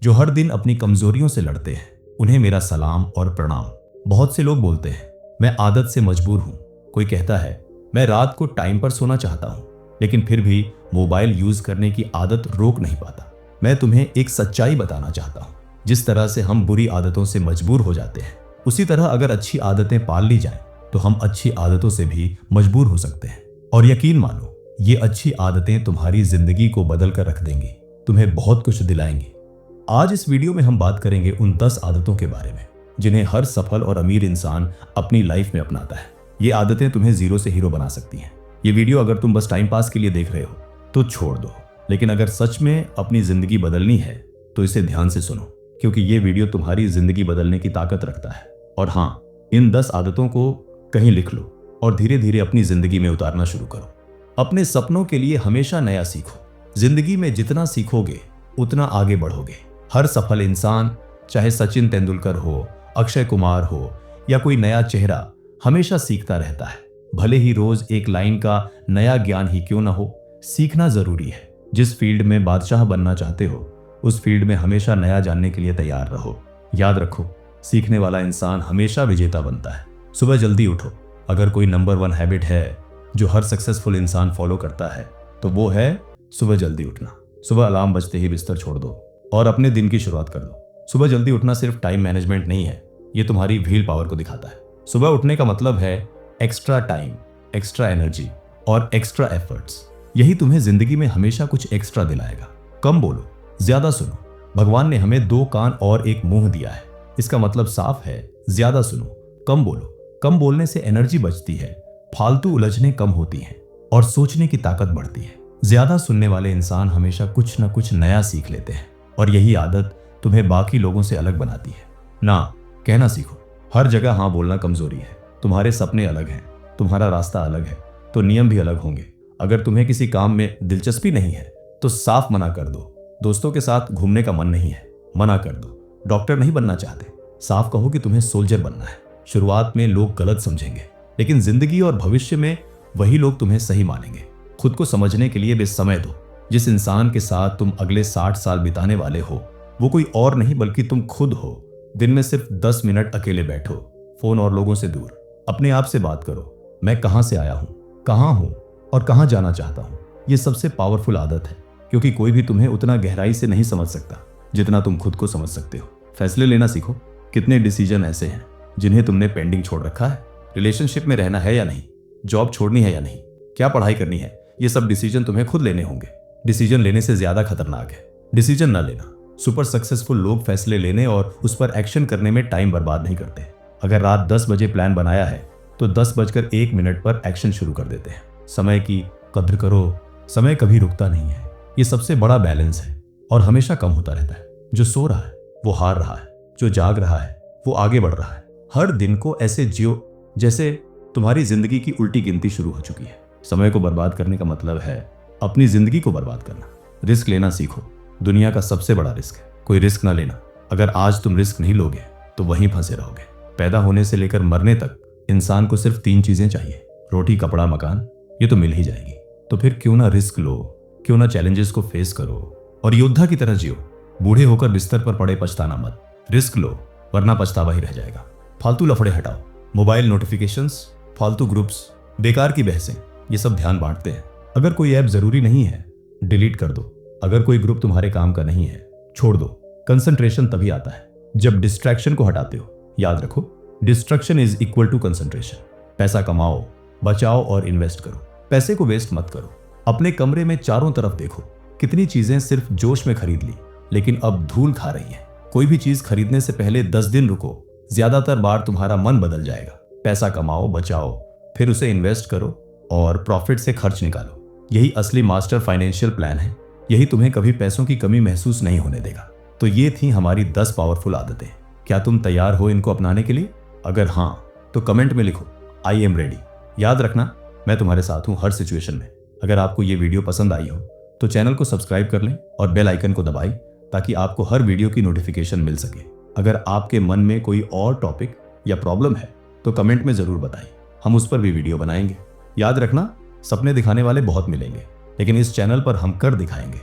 जो हर दिन अपनी कमजोरियों से लड़ते हैं, उन्हें मेरा सलाम और प्रणाम। बहुत से लोग बोलते हैं मैं आदत से मजबूर हूं। कोई कहता है मैं रात को टाइम पर सोना चाहता हूं, लेकिन फिर भी मोबाइल यूज करने की आदत रोक नहीं पाता। मैं तुम्हें एक सच्चाई बताना चाहता हूं। जिस तरह से हम बुरी आदतों से मजबूर हो जाते हैं, उसी तरह अगर अच्छी आदतें पाल ली जाए तो हम अच्छी आदतों से भी मजबूर हो सकते हैं। और यकीन मानो, ये अच्छी आदतें तुम्हारी जिंदगी को बदल कर रख देंगी, तुम्हें बहुत कुछ दिलाएंगी। आज इस वीडियो में हम बात करेंगे उन 10 आदतों के बारे में जिन्हें हर सफल और अमीर इंसान अपनी लाइफ में अपनाता है। ये आदतें तुम्हें जीरो से हीरो बना सकती हैं। ये वीडियो अगर तुम बस टाइम पास के लिए देख रहे हो तो छोड़ दो, लेकिन अगर सच में अपनी जिंदगी बदलनी है तो इसे ध्यान से सुनो, क्योंकि ये वीडियो तुम्हारी जिंदगी बदलने की ताकत रखता है। और हाँ, इन 10 आदतों को कहीं लिख लो और धीरे धीरे अपनी जिंदगी में उतारना शुरू करो। अपने सपनों के लिए हमेशा नया सीखो। जिंदगी में जितना सीखोगे उतना आगे बढ़ोगे। हर सफल इंसान, चाहे सचिन तेंदुलकर हो, अक्षय कुमार हो या कोई नया चेहरा, हमेशा सीखता रहता है। भले ही रोज एक लाइन का नया ज्ञान ही क्यों ना हो, सीखना जरूरी है। जिस फील्ड में बादशाह बनना चाहते हो, उस फील्ड में हमेशा नया जानने के लिए तैयार रहो। याद रखो, सीखने वाला इंसान हमेशा विजेता बनता है। सुबह जल्दी उठो। अगर कोई नंबर 1 हैबिट है जो हर सक्सेसफुल इंसान फॉलो करता है तो वो है सुबह जल्दी उठना। सुबह अलार्म बजते ही बिस्तर छोड़ दो और अपने दिन की शुरुआत कर दो। सुबह जल्दी उठना सिर्फ टाइम मैनेजमेंट नहीं है, ये तुम्हारी व्हील पावर को दिखाता है। सुबह उठने का मतलब है एक्स्ट्रा टाइम, एक्स्ट्रा एनर्जी और एक्स्ट्रा एफर्ट्स। यही तुम्हें जिंदगी में हमेशा कुछ एक्स्ट्रा दिलाएगा। कम बोलो, ज्यादा सुनो। भगवान ने हमें 2 कान और 1 मुंह दिया है। इसका मतलब साफ है, ज्यादा सुनो, कम बोलो। कम बोलने से एनर्जी बचती है, फालतू उलझने कम होती हैं और सोचने की ताकत बढ़ती है। ज्यादा सुनने वाले इंसान हमेशा कुछ न कुछ नया सीख लेते हैं और यही आदत तुम्हें बाकी लोगों से अलग बनाती है। ना कहना सीखो। हर जगह हाँ बोलना कमजोरी है। तुम्हारे सपने अलग हैं, तुम्हारा रास्ता अलग है, तो नियम भी अलग होंगे। अगर तुम्हें किसी काम में दिलचस्पी नहीं है तो साफ मना कर दो। दोस्तों के साथ घूमने का मन नहीं है, मना कर दो। डॉक्टर नहीं बनना चाहते, साफ कहो कि तुम्हें सोल्जर बनना है। शुरुआत में लोग गलत समझेंगे, लेकिन जिंदगी और भविष्य में वही लोग तुम्हें सही मानेंगे। खुद को समझने के लिए भी समय दो। जिस इंसान के साथ तुम अगले 60 साल बिताने वाले हो, वो कोई और नहीं बल्कि तुम खुद हो। दिन में सिर्फ 10 मिनट अकेले बैठो, फोन और लोगों से दूर। अपने आप से बात करो, मैं कहां से आया हूं, कहां हूं और कहां जाना चाहता हूं। ये सबसे पावरफुल आदत है, क्योंकि कोई भी तुम्हें उतना गहराई से नहीं समझ सकता जितना तुम खुद को समझ सकते हो। फैसले लेना सीखो। कितने डिसीजन ऐसे हैं जिन्हें तुमने पेंडिंग छोड़ रखा है? रिलेशनशिप में रहना है या नहीं, जॉब छोड़नी है या नहीं, क्या पढ़ाई करनी है, ये सब डिसीजन तुम्हें खुद लेने होंगे। डिसीजन लेने से ज्यादा खतरनाक है डिसीजन न लेना। सुपर सक्सेसफुल लोग फैसले लेने और उस पर एक्शन करने में टाइम बर्बाद नहीं करते। अगर रात 10 बजे प्लान बनाया है तो 10:01 पर एक्शन शुरू कर देते हैं। समय की कद्र करो, समय कभी रुकता नहीं है। ये सबसे बड़ा बैलेंस है और हमेशा कम होता रहता है। जो सो रहा है वो हार रहा है, जो जाग रहा है वो आगे बढ़ रहा है। हर दिन को ऐसे जियो जैसे तुम्हारी जिंदगी की उल्टी गिनती शुरू हो चुकी है। समय को बर्बाद करने का मतलब है अपनी जिंदगी को बर्बाद करना। रिस्क लेना सीखो। दुनिया का सबसे बड़ा रिस्क है कोई रिस्क ना लेना। अगर आज तुम रिस्क नहीं लोगे तो वहीं फंसे रहोगे। पैदा होने से लेकर मरने तक इंसान को सिर्फ 3 चीजें चाहिए, रोटी, कपड़ा, मकान। ये तो मिल ही जाएगी। तो फिर क्यों ना रिस्क लो, क्यों ना चैलेंजेस को फेस करो और योद्धा की तरह जियो। बूढ़े होकर बिस्तर पर पड़े पछताना मत। रिस्क लो, वरना पछतावा ही रह जाएगा। फालतू लफड़े हटाओ। मोबाइल नोटिफिकेशंस, फालतू ग्रुप्स, बेकार की बहसें, ये सब ध्यान बांटते हैं। अगर कोई ऐप जरूरी नहीं है, डिलीट कर दो। अगर कोई ग्रुप तुम्हारे काम का नहीं है, छोड़ दो। कंसंट्रेशन तभी आता है जब डिस्ट्रैक्शन को हटाते हो। याद रखो, distraction is equal to concentration. पैसा कमाओ, बचाओ और इन्वेस्ट करो। पैसे को वेस्ट मत करो। अपने कमरे में चारों तरफ देखो। कितनी चीजें सिर्फ जोश में खरीद ली, लेकिन अब धूल खा रही हैं। कोई भी चीज खरीदने से पहले 10 दिन रुको। ज्यादातर बार तुम्हारा मन बदल जाएगा। पैसा कमाओ, बचाओ, फिर उसे इन्वेस्ट करो और प्रॉफिट से खर्च निकालो। यही असली मास्टर फाइनेंशियल प्लान है। यही तुम्हें कभी पैसों की कमी महसूस नहीं होने देगा। तो ये थी हमारी 10 पावरफुल आदतें। क्या तुम तैयार हो इनको अपनाने के लिए? अगर हाँ, तो कमेंट में लिखो आई एम रेडी। याद रखना, मैं तुम्हारे साथ हूं हर सिचुएशन में। अगर आपको ये वीडियो पसंद आई हो तो चैनल को सब्सक्राइब कर लें और बेल आइकन को दबाएं, ताकि आपको हर वीडियो की नोटिफिकेशन मिल सके। अगर आपके मन में कोई और टॉपिक या प्रॉब्लम है तो कमेंट में जरूर बताएं, हम उस पर भी वीडियो बनाएंगे। याद रखना, सपने दिखाने वाले बहुत मिलेंगे, लेकिन इस चैनल पर हम कर दिखाएंगे।